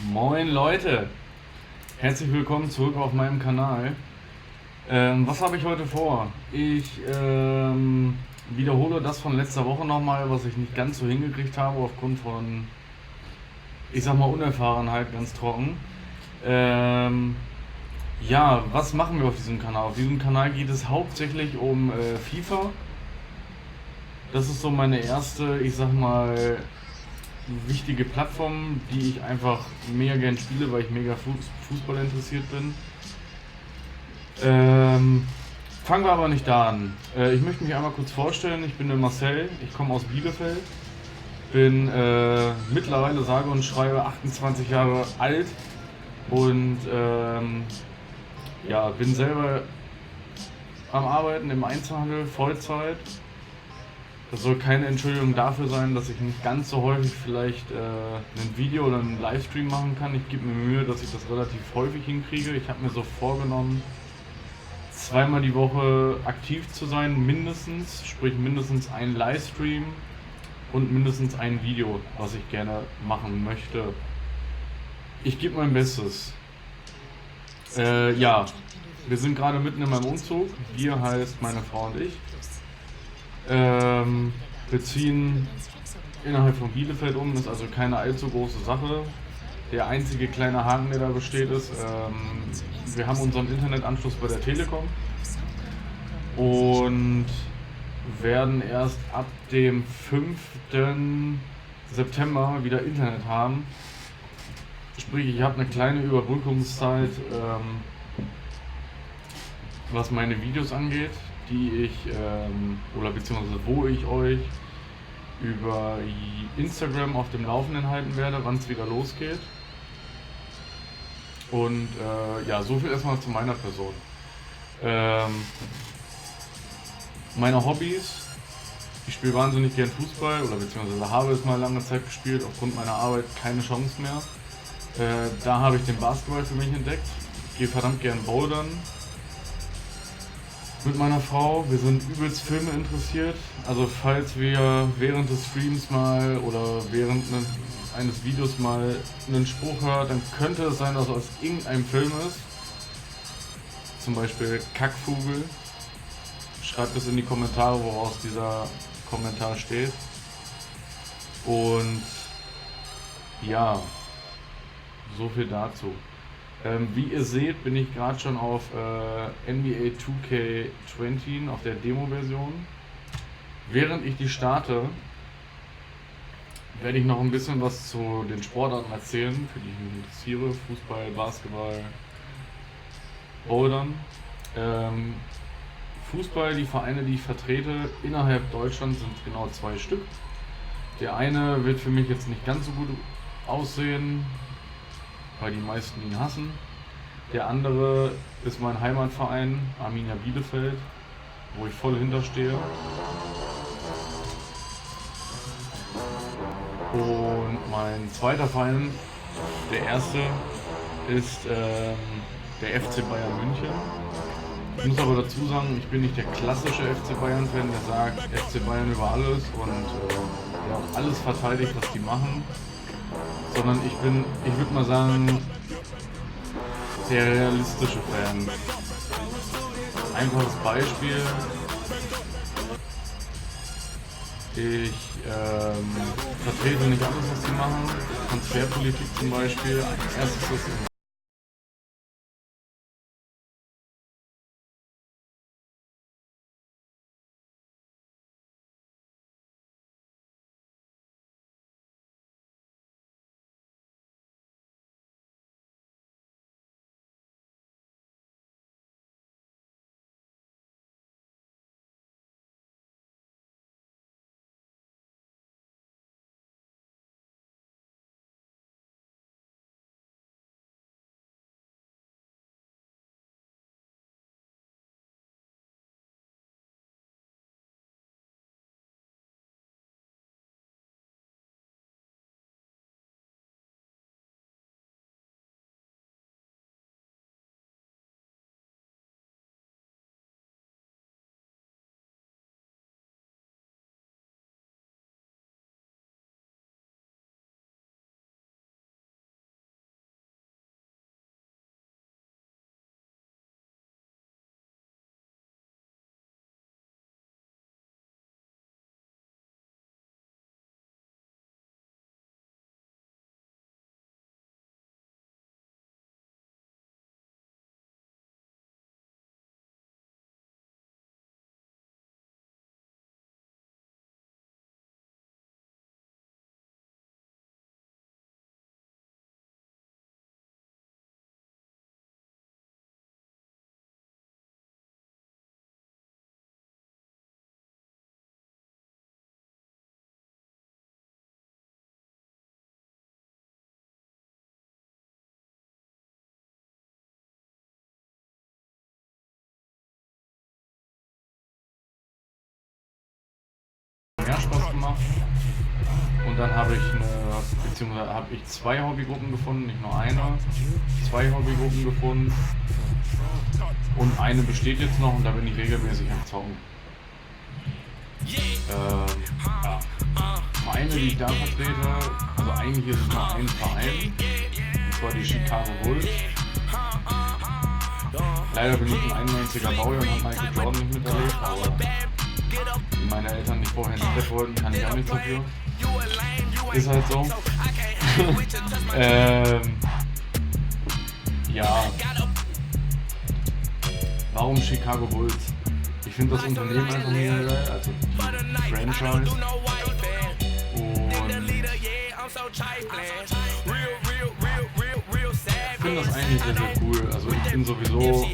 Moin Leute, herzlich willkommen zurück auf meinem Kanal. Was habe ich heute vor? Ich wiederhole das von letzter Woche nochmal, was ich nicht ganz so hingekriegt habe aufgrund von, ich sag mal, Unerfahrenheit, ganz trocken. Ähm, ja, was machen wir auf diesem Kanal? Auf diesem Kanal geht es hauptsächlich um FIFA. Das ist so meine erste, ich sag mal, wichtige Plattform, die ich einfach mega gern spiele, weil ich mega Fußball interessiert bin. Ähm, Fangen wir aber nicht da an. Ich möchte mich einmal kurz vorstellen. Ich bin der Marcel, ich komme aus Bielefeld, bin mittlerweile sage und schreibe 28 Jahre alt und ja, bin selber am Arbeiten im Einzelhandel, Vollzeit. Das soll keine Entschuldigung dafür sein, dass ich nicht ganz so häufig vielleicht ein Video oder einen Livestream machen kann. Ich gebe mir Mühe, dass ich das relativ häufig hinkriege. Ich habe mir so vorgenommen, zweimal die Woche aktiv zu sein, mindestens, sprich mindestens ein Livestream und mindestens ein Video, was ich gerne machen möchte. Ich gebe mein Bestes. Ja, wir sind gerade mitten in meinem Umzug. Wir heißt meine Frau und ich. Wir ziehen innerhalb von Bielefeld um, ist also keine allzu große Sache. Der einzige kleine Haken, der da besteht, ist, wir haben unseren Internetanschluss bei der Telekom und werden erst ab dem 5. September wieder Internet haben. Sprich, ich habe eine kleine Überbrückungszeit, was meine Videos angeht, die ich, oder beziehungsweise wo ich euch über Instagram auf dem Laufenden halten werde, wann es wieder losgeht. Und ja, so viel erstmal zu meiner Person. Ähm, Meine Hobbys: Ich spiele wahnsinnig gern Fußball oder beziehungsweise habe es mal lange Zeit gespielt, aufgrund meiner Arbeit keine Chance mehr. Da habe ich den Basketball für mich entdeckt. Ich gehe verdammt gern bouldern mit meiner Frau. Wir sind übelst Filme interessiert. Also falls wir während des Streams mal oder während eines Videos mal einen Spruch hört, dann könnte es sein, dass es aus irgendeinem Film ist. Zum Beispiel Kackvogel. Schreibt es in die Kommentare, woraus dieser Kommentar steht. Und ja, so viel dazu. Wie ihr seht, bin ich gerade schon auf NBA 2K20 auf der Demo-Version. Während ich die starte, werde ich noch ein bisschen was zu den Sportarten erzählen, für die ich mich interessiere. Fußball, Basketball, Bouldern. Ähm, Fußball, die Vereine, die ich vertrete innerhalb Deutschlands, sind genau 2 Stück. Der eine wird für mich jetzt nicht ganz so gut aussehen, weil die meisten ihn hassen. Der andere ist mein Heimatverein, Arminia Bielefeld, wo ich voll hinterstehe. Und mein zweiter Verein, der erste, ist der FC Bayern München. Ich muss aber dazu sagen, ich bin nicht der klassische FC Bayern-Fan, der sagt FC Bayern über alles und der auch alles verteidigt, was die machen. Sondern ich würde mal sagen, der realistische Fan. Einfaches Beispiel: Ich vertrete nicht alles, was die machen. Transferpolitik zum Beispiel. Als erstes ist gemacht. Und dann habe ich zwei Hobbygruppen gefunden, nicht nur eine. Zwei Hobbygruppen gefunden. Und eine besteht jetzt noch und da bin ich regelmäßig am Zocken. Ja. Vereine, die ich da vertrete, also eigentlich ist es nur ein Verein, und zwar die Chicago Bulls. Leider bin ich ein 91er Baujahr und habe Michael Jordan nicht miterlebt, aber wie meine Eltern nicht vorher ins Bett wollten, kann ich auch nichts dafür. Ist halt so. Ja. Warum Chicago Bulls? Ich finde das Unternehmen einfach mega geil, also die Franchise. Und ich finde das eigentlich sehr, sehr cool. Also ich bin sowieso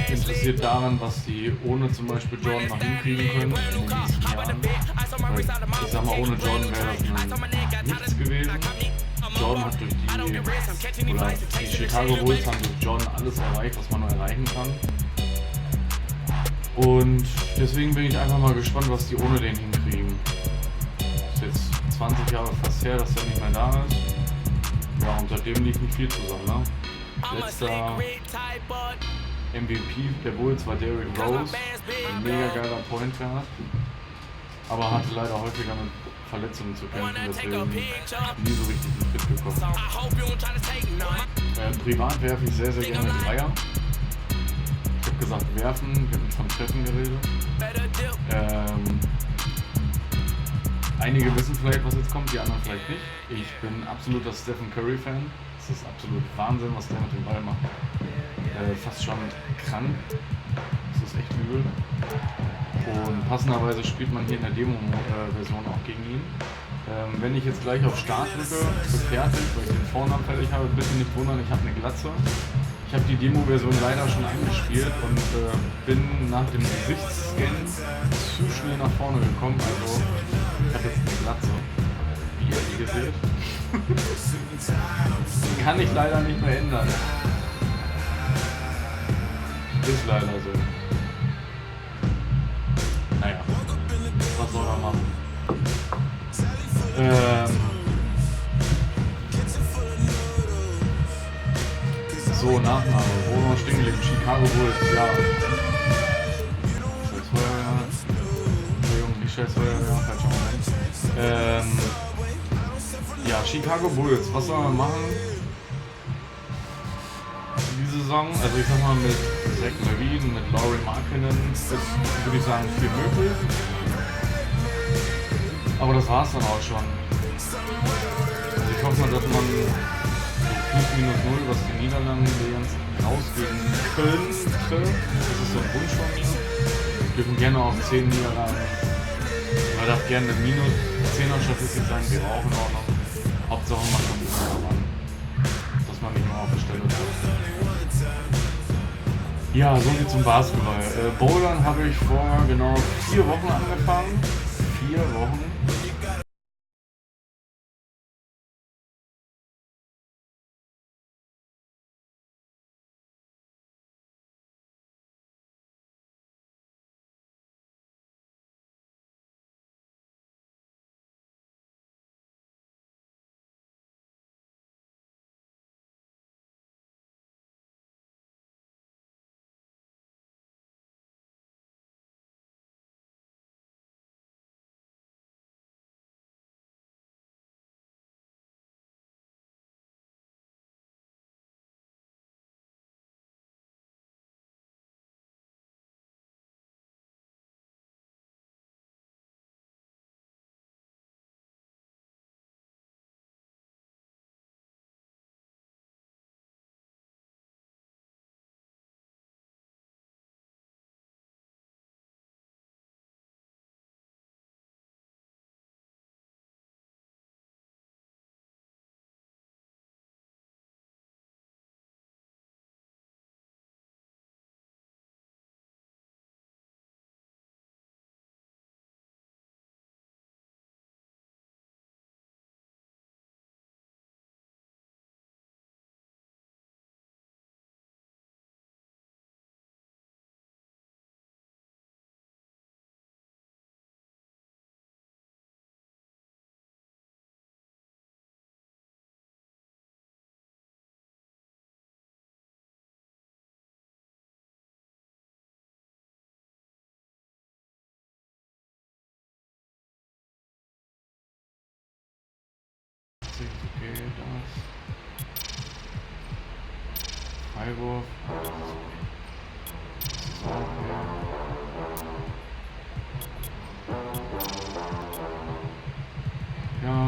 interessiert daran, was die ohne zum Beispiel Jordan noch hinkriegen können in den nächsten Jahren. Weil ich sag mal, ohne Jordan wäre das nichts gewesen. Jordan hat die Chicago Bulls haben durch Jordan alles erreicht, was man nur erreichen kann. Und deswegen bin ich einfach mal gespannt, was die ohne den hinkriegen. Ist jetzt 20 Jahre fast her, dass der nicht mehr da ist. Ja, und seitdem lief nicht viel zusammen, ne? Letzter MVP der Bulls war Derrick Rose, ein mega geiler Point Guard, aber hatte leider häufiger mit Verletzungen zu kämpfen, deswegen nie so richtig ins Fit gekommen. Privat werfe ich sehr, sehr gerne Dreier. Ich habe gesagt werfen, ich habe nicht vom Treffen geredet. Einige wissen vielleicht, was jetzt kommt, die anderen vielleicht nicht. Ich bin absoluter Stephen Curry Fan. Es ist absolut Wahnsinn, was der mit dem Ball macht. Fast schon krank. Das ist echt übel. Und passenderweise spielt man hier in der Demo-Version auch gegen ihn. Wenn ich jetzt gleich auf Start drücke, für fertig, weil ich den Vornamen fertig habe, bitte nicht wundern, ich habe eine Glatze. Ich habe die Demo-Version leider schon angespielt und bin nach dem Gesichtsscan zu schnell nach vorne gekommen. Also ich habe jetzt eine Glatze, wie ihr hier seht. Die kann ich leider nicht mehr ändern. Ist leider so. Naja, was soll man machen? So, Nachname. Wo noch stehen geblieben? Chicago Bulls, ja. Entschuldigung, nicht Scheißfeuerwehr, falscher Moment. Ja, Chicago Bulls, was soll man machen? Die Saison, also ich sag mal mit Zach LaVine, mit Lauri Markkinen, würde ich sagen viel möglich. Aber das war's dann auch schon. Also ich hoffe mal, dass man so +/-0, was die Niederlande ganz rausgehen könnte. Das ist so ein Wunsch von mir. Wir dürfen gerne auch 10 Niederlagen. Man darf gerne eine -10er-Statistik sein, wäre auch in Ordnung. Hauptsache man kommt immer an. Dass man nicht nur auf der Stelle ist. Ja, so viel zum Basketball. Bouldern habe ich vor genau 4 Wochen angefangen. 4 Wochen. 40, so geht das. Freiwurf. Das ist auch okay. Ja.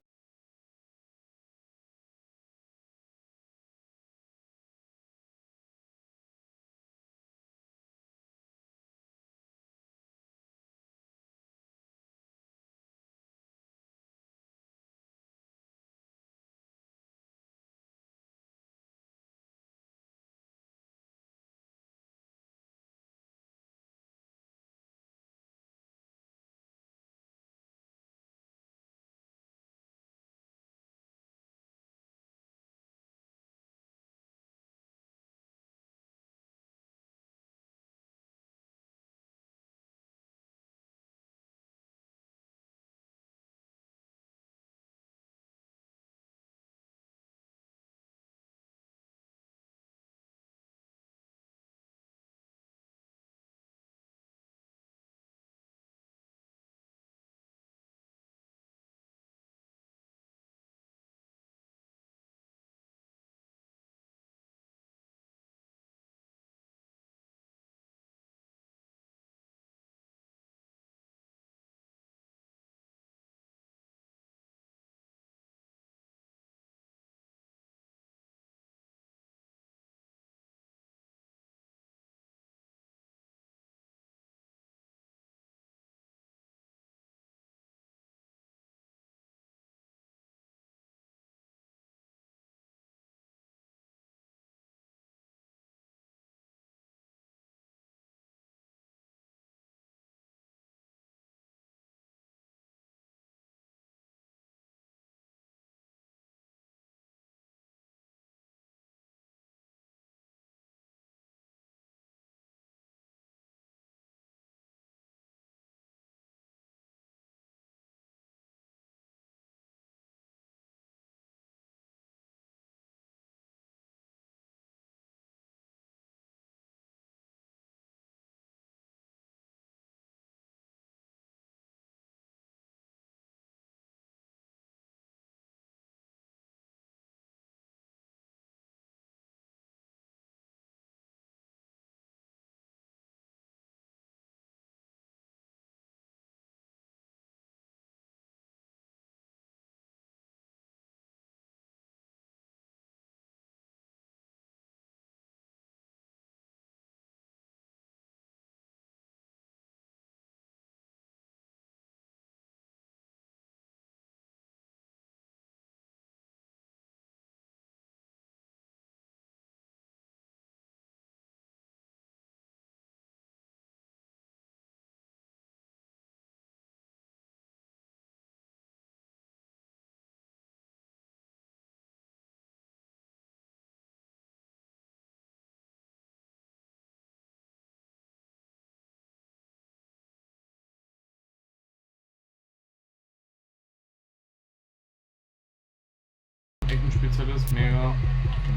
Spezialist, mega.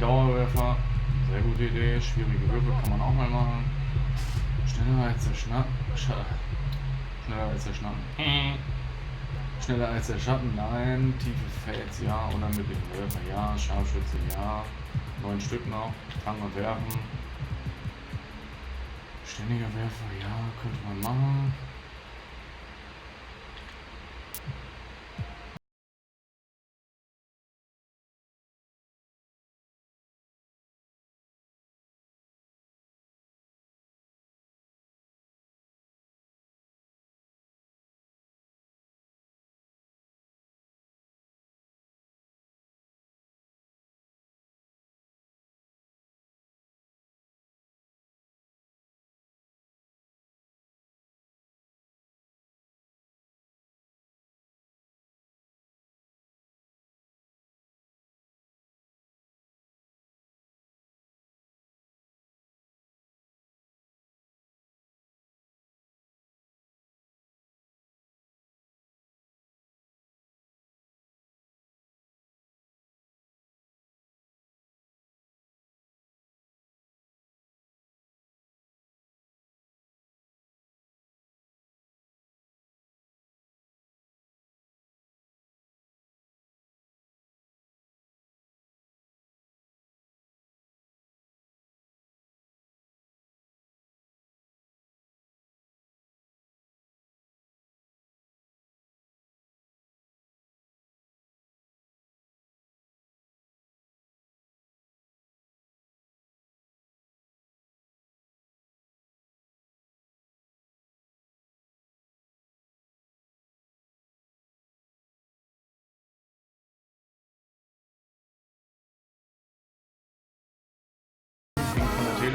Dauerwerfer, sehr gute Idee. Schwierige Würfel kann man auch mal machen. Schneller als der Schnappen. Schneller als der Schnappen. Schneller als der Schatten, nein. Tiefe Fels, ja. Oder mit dem Werfer, ja. Scharfschütze, ja. 9 Stück noch. Fangen und werfen. Ständiger Werfer, ja. Könnte man machen.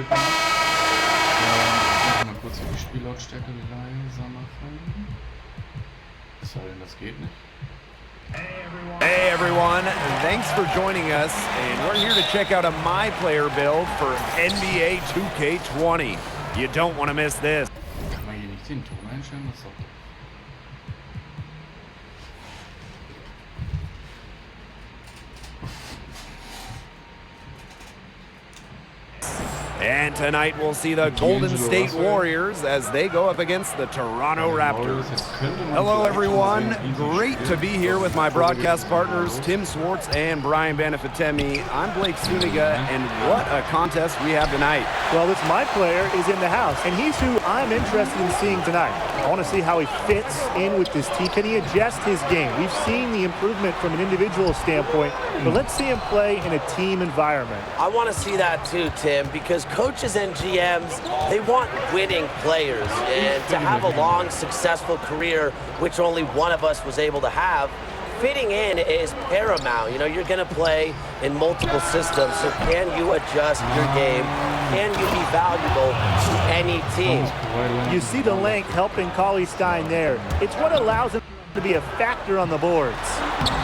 Glück gemacht. Mal kurz die Spiellautstärke leiser machen. Es sei denn, das geht nicht. Hey everyone, thanks for joining us, and we're here to check out a My Player build for NBA 2K20. You don't want to miss this. Kann man hier nicht den Ton einstellen? Das ist doch... And tonight we'll see the Golden State Warriors as they go up against the Toronto Raptors. Hello everyone, great to be here with my broadcast partners Tim Swartz and Brian Banafitemi. I'm Blake Suniga, and what a contest we have tonight. Well, this My Player is in the house, and he's who I'm interested in seeing tonight. I want to see how he fits in with this team. Can he adjust his game? We've seen the improvement from an individual standpoint, but let's see him play in a team environment. I want to see that too, Tim, because coaches and GMs, they want winning players, and to have a long, successful career, which only one of us was able to have, fitting in is paramount. You know, you're going to play in multiple systems, so can you adjust your game? Can you be valuable to any team? You see the length helping Cauley Stein there. It's what allows him to be a factor on the boards.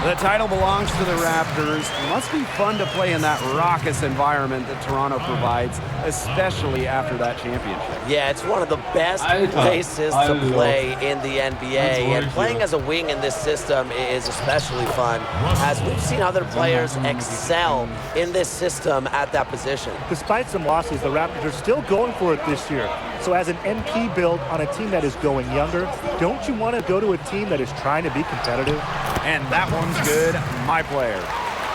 The title belongs to the Raptors. Must be fun to play in that raucous environment that Toronto provides, especially after that championship. Yeah, it's one of the best places to play in the NBA, and playing as a wing in this system is especially fun, as we've seen other players excel in this system at that position. Despite some losses, the Raptors are still going for it this year. So as an NP build on a team that is going younger, don't you want to go to a team that is trying to be competitive? And that one's good, My Player.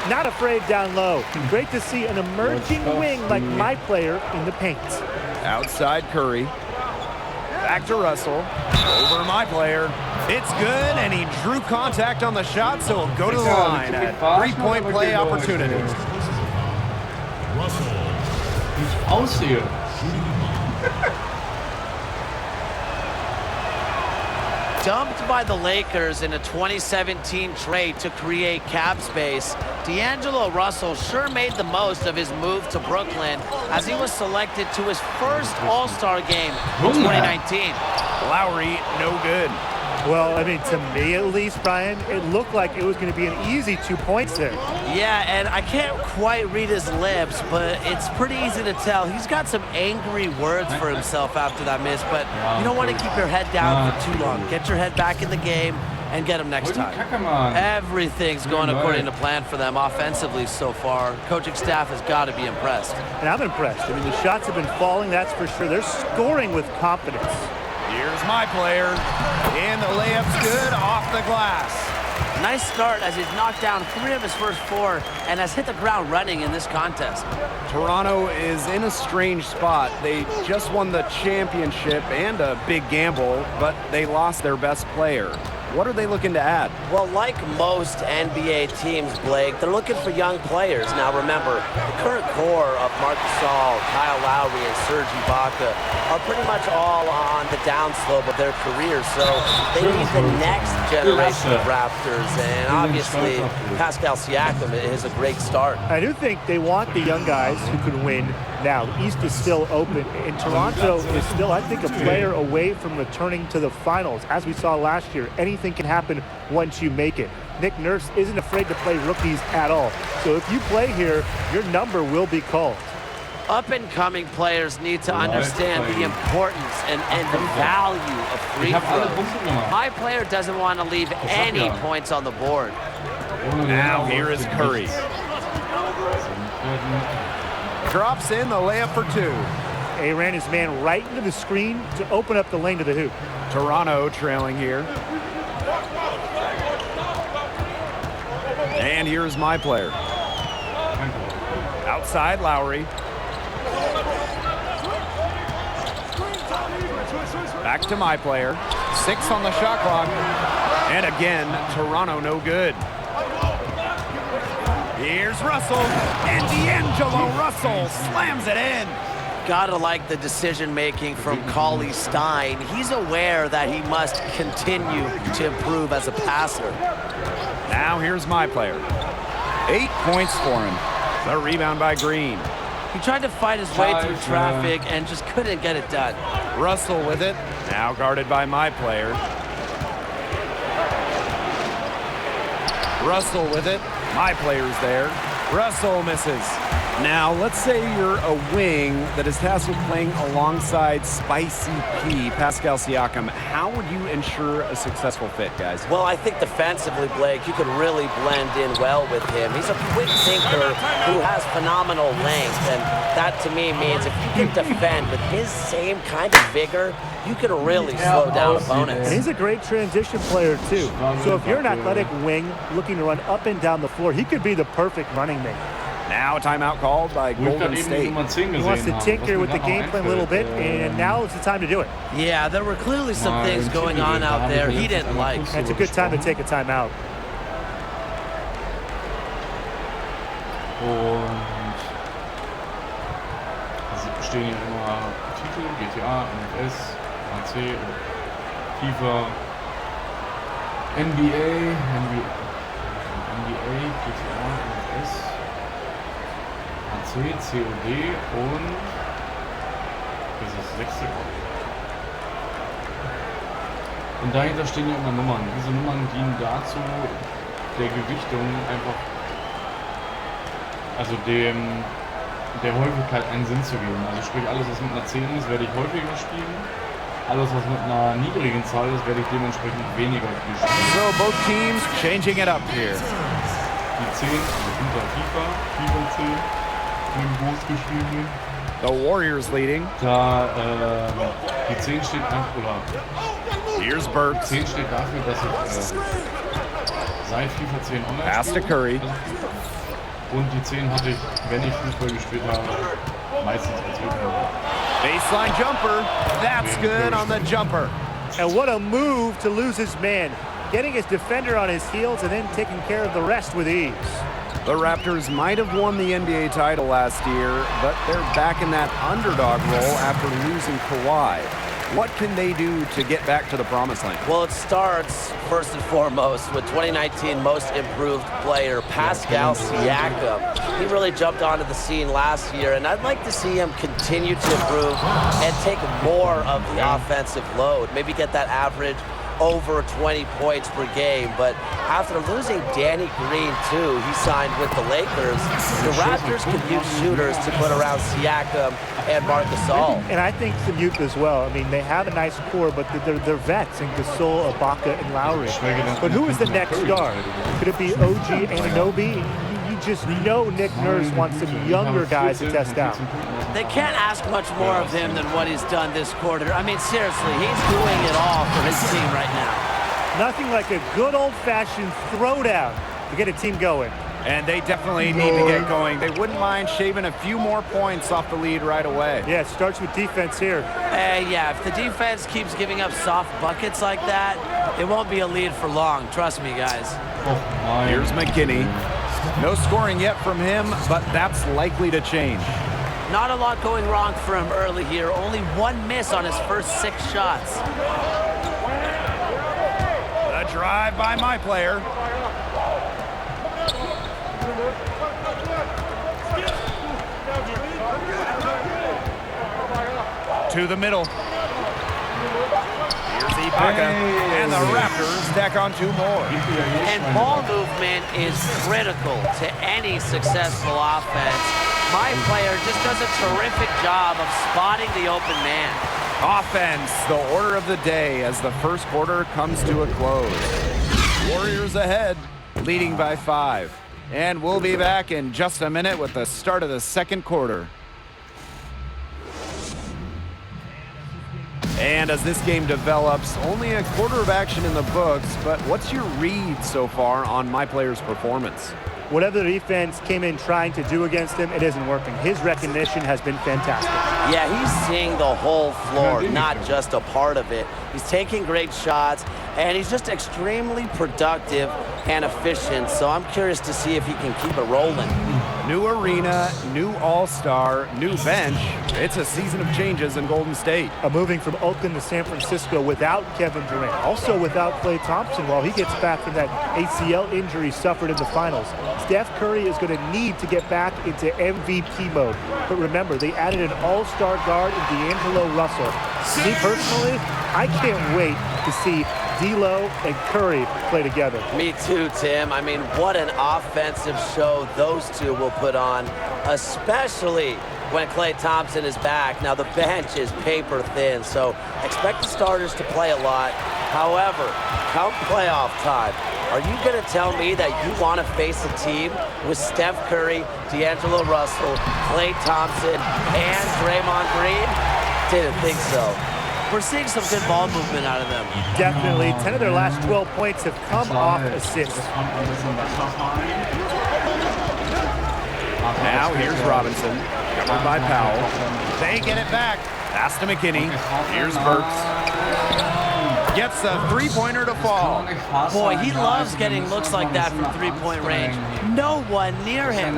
Not afraid down low. Great to see an emerging wing like My Player in the paint. Outside Curry. Back to Russell. Over My Player. It's good, and he drew contact on the shot, so he'll go to the line at three-point play opportunity. Ich aussehe. Dumped by the Lakers in a 2017 trade to create cap space, D'Angelo Russell sure made the most of his move to Brooklyn as he was selected to his first All-Star game in 2019. Lowry, no good. Well, I mean, to me at least, Brian, it looked like it was going to be an easy 2 points there. Yeah, and I can't quite read his lips, but it's pretty easy to tell. He's got some angry words for himself after that miss, but you don't want to keep your head down for too long. Get your head back in the game and get him next time. Everything's going according to plan for them offensively so far. Coaching staff has got to be impressed. And I'm impressed. I mean, the shots have been falling, that's for sure. They're scoring with confidence. Here's My Player, and the layup's good off the glass. Nice start as he's knocked down 3 of his first 4 and has hit the ground running in this contest. Toronto is in a strange spot. They just won the championship and a big gamble, but they lost their best player. What are they looking to add? Well, like most NBA teams, Blake, they're looking for young players. Now, remember, the current core of Marc Gasol, Kyle Lowry, and Serge Ibaka are pretty much all on the downslope of their careers, so they need the next generation of Raptors, and obviously, Pascal Siakam is a great start. I do think they want the young guys who can win now. The East is still open, and Toronto is still, I think, a player away from returning to the finals. As we saw last year, anything can happen once you make it. Nick Nurse isn't afraid to play rookies at all. So if you play here, your number will be called. Up-and-coming players need to understand the importance and the value of free throws. My player doesn't want to leave any points on the board. Now here is Curry. Drops in the layup for 2. He ran his man right into the screen to open up the lane to the hoop. Toronto trailing here. And here's My Player. Outside Lowry. Back to My Player. 6 on the shot clock. And again, Toronto no good. Here's Russell. And D'Angelo Russell slams it in. Gotta like the decision-making from Cauley Stein. He's aware that he must continue to improve as a passer. Now here's My Player. 8 points for him. The rebound by Green. He tried to fight his way through traffic and just couldn't get it done. Russell with it. Now guarded by my player. Russell with it. My player's there. Russell misses. Now, let's say you're a wing that is tasked with playing alongside Spicy P, Pascal Siakam. How would you ensure a successful fit, guys? Well, I think defensively, Blake, you could really blend in well with him. He's a quick thinker who has phenomenal length, and that to me means if you can defend with his same kind of vigor, you can really slow down opponents. And he's a great transition player, too. So if you're an athletic wing looking to run up and down the floor, he could be the perfect running mate. Now a timeout called by Golden State. He wants to tinker with the game plan a little bit, and now is the time to do it. Yeah, there were clearly some things going on out there he didn't like. It's a good time to take a timeout. Und stehen hier immer Titel, GTA, NFS, AC, FIFA, NBA, GTA, NFS, AC, COD und das ist das 6. Und dahinter stehen ja immer Nummern. Diese Nummern dienen dazu, der Gewichtung einfach, also der Häufigkeit einen Sinn zu geben. Also sprich, alles was mit einer 10 ist, werde ich häufiger spielen. Alles was mit einer niedrigen Zahl ist, werde ich dementsprechend weniger viel spielen. So both teams changing it up here. Die 10, also hinter FIFA 10, mit dem großgeschriebenen. The Warriors leading. Da die 10 steht einfach, oder Here's Burks. 10 steht dafür, dass ich seit FIFA 10 online Pass to Curry. Und die 10 hatte ich, wenn ich Fußball gespielt habe, meistens als Rückhand. Baseline jumper. That's good on the jumper. And what a move to lose his man. Getting his defender on his heels and then taking care of the rest with ease. The Raptors might have won the NBA title last year, but they're back in that underdog role after losing Kawhi. What can they do to get back to the promised land? Well, it starts first and foremost with 2019 Most Improved Player Pascal Siakam. He really jumped onto the scene last year, and I'd like to see him continue to improve and take more of the offensive load. Maybe get that average over 20 points per game. But after losing Danny Green too, he signed with the Lakers. The Raptors could use shooters to put around Siakam and Marc Gasol. And I think some youth as well. I mean, they have a nice core, but they're vets in Gasol, Ibaka, and Lowry. But who is the next star? Could it be OG Anunoby? You just know Nick Nurse wants some younger guys to test out. They can't ask much more of him than what he's done this quarter. I mean, seriously, he's doing it all for his team right now. Nothing like a good old-fashioned throwdown to get a team going. And they definitely need to get going. They wouldn't mind shaving a few more points off the lead right away. Yeah, it starts with defense here. Yeah, if the defense keeps giving up soft buckets like that, it won't be a lead for long. Trust me, guys. Here's McKinney. No scoring yet from him, but that's likely to change. Not a lot going wrong for him early here. Only one miss on his first 6 shots. The drive by my player. To the middle. Here's Ibaka. And the Raptors tack on 2 more. And ball movement is critical to any successful offense. My player just does a terrific job of spotting the open man. Offense, the order of the day as the first quarter comes to a close. Warriors ahead, leading by 5. And we'll be back in just a minute with the start of the second quarter. And as this game develops, only a quarter of action in the books, but what's your read so far on my player's performance? Whatever the defense came in trying to do against him, it isn't working. His recognition has been fantastic. Yeah, he's seeing the whole floor, not just a part of it. He's taking great shots, and he's just extremely productive and efficient. So I'm curious to see if he can keep it rolling. New arena, new all-star, new bench. It's a season of changes in Golden State. Moving from Oakland to San Francisco without Kevin Durant, also without Klay Thompson while he gets back from that ACL injury suffered in the finals. Steph Curry is going to need to get back into MVP mode. But remember, they added an all-star guard in D'Angelo Russell. Me personally, I can't wait to see D'Lo and Curry play together. Me too, Tim. I mean, what an offensive show those two will put on, especially when Klay Thompson is back. Now, the bench is paper thin, so expect the starters to play a lot. However, come playoff time, are you going to tell me that you want to face a team with Steph Curry, D'Angelo Russell, Klay Thompson, and Draymond Green? Didn't think so. We're seeing some good ball movement out of them. Definitely. 10 of their last 12 points have come off assists. Now here's Robinson, covered by Powell. They get it back. Pass to McKinney. Here's Burks. Gets a three-pointer to fall. Boy, he loves getting looks like that from three-point range. No one near him.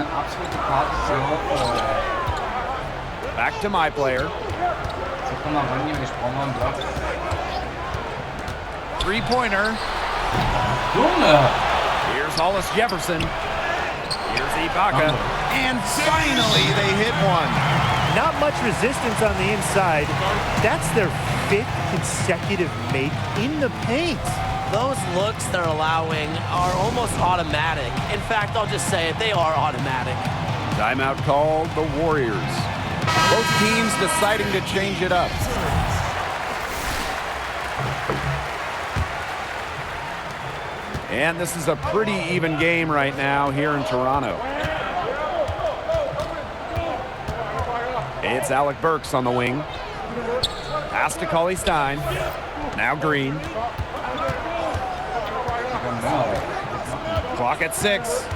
Back to my player. Three-pointer. Here's Hollis Jefferson. Here's Ibaka. And finally, they hit one. Not much resistance on the inside. That's their 5th consecutive make in the paint. Those looks they're allowing are almost automatic. In fact, I'll just say it, they are automatic. Timeout called the Warriors. Both teams deciding to change it up. And this is a pretty even game right now here in Toronto. It's Alec Burks on the wing. Pass to Cauley Stein. Now Green. Clock at 6.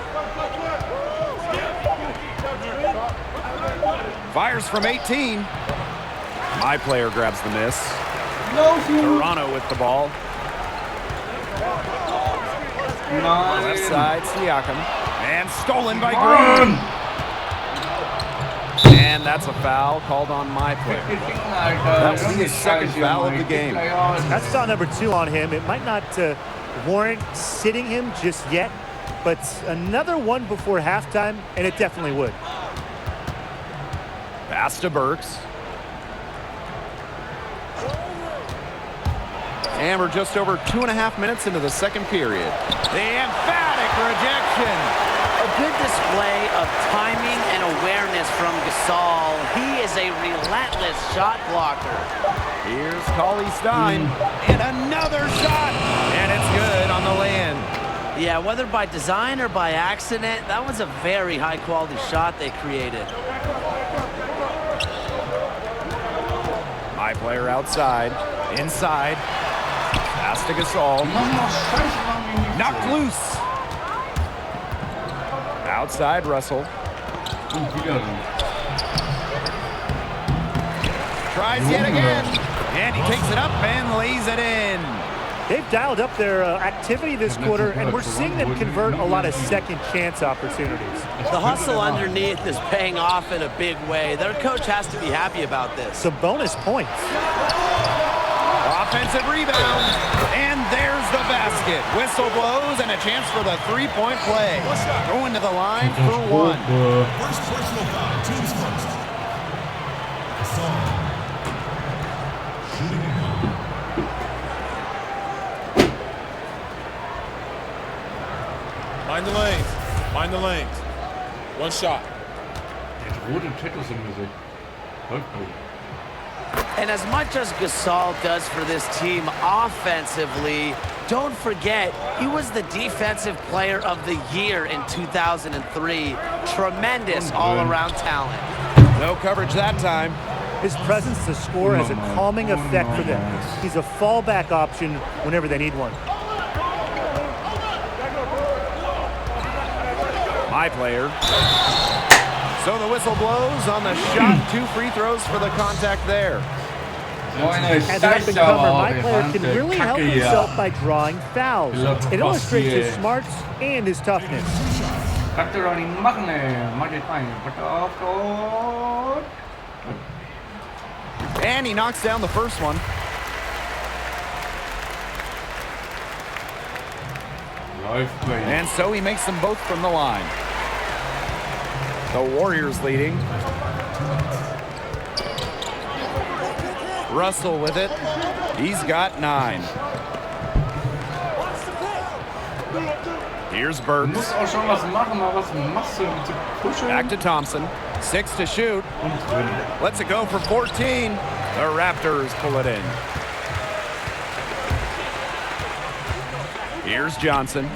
Fires from 18. My player grabs the miss. Toronto with the ball. Left side, Siakam. And stolen by Green. And that's a foul called on my player. That was his second foul of the game. That's foul number 2 on him. It might not warrant sitting him just yet, but another one before halftime, and it definitely would. Pass to Burks. And we're just over 2.5 minutes into the second period. The emphatic rejection. A good display of timing and awareness from Gasol. He is a relentless shot blocker. Here's Cauley Stein. And another shot. And it's good on the land. Yeah, whether by design or by accident, that was a very high-quality shot they created. My player outside. Inside. Pass to Gasol. Knocked loose. Outside Russell. Tries yet again. And he takes it up and lays it in. They've dialed up their activity this quarter, and we're seeing them convert a lot of second chance opportunities. The hustle underneath is paying off in a big way. Their coach has to be happy about this. Some bonus points. Offensive rebound, and there's the basket. Whistle blows and a chance for the three-point play. Going to the line for one. First personal foul, teams first. Gasol. Shooting it home. Mind the lanes. Mind the lanes. One shot. Rote Tattoos im Gesicht. Läuft gut. And as much as Gasol does for this team offensively, don't forget, he was the Defensive Player of the Year in 2003. Tremendous all-around talent. No coverage that time. His presence to score has a calming effect for them. He's a fallback option whenever they need one. My player. So the whistle blows on the shot. 2 free throws for the contact there. As an up-and-comer, my player can really help himself by drawing fouls. It illustrates his smarts and his toughness. Kannst du doch nicht machen, ey. Mach jetzt rein. Bitte auf, Gott. And he knocks down the first one. And so he makes them both from the line. The Warriors leading. Russell with it. He's got 9. Here's Burt. Du musst auch schon was machen, aber was machst du mit dem Kuscheln? Back to Thompson. 6 to shoot. Und drin. Lets it go for 14. The Raptors pull it in. Here's Johnson.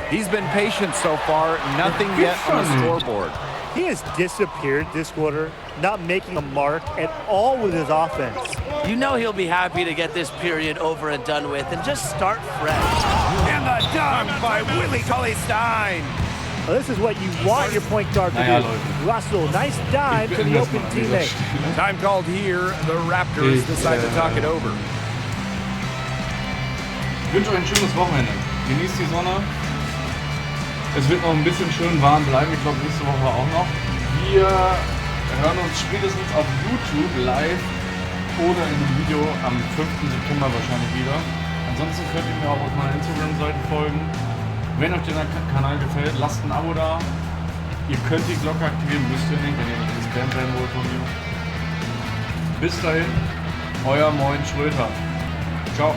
He's been patient so far. Nothing yet on the scoreboard. He has disappeared this quarter, not making a mark at all with his offense. You know he'll be happy to get this period over and done with and just start fresh. And the dunk by Willie Cauley-Stein. Well, this is what you want your point guard to do. Russell, nice dive to the open teammate. Time called here. The Raptors decide to talk it over. Ich wünsche euch ein schönes Wochenende. Genießt die Sonne. Es wird noch ein bisschen schön warm bleiben. Ich glaube, nächste Woche auch noch. Wir hören uns spätestens auf YouTube live oder in einem Video am 5. September wahrscheinlich wieder. Ansonsten könnt ihr mir auch auf meiner Instagram-Seite folgen. Wenn euch der Kanal gefällt, lasst ein Abo da. Ihr könnt die Glocke aktivieren, müsst ihr nicht, wenn ihr nicht gespammt werden wollt von mir. Bis dahin, euer Moin Schröter. Ciao.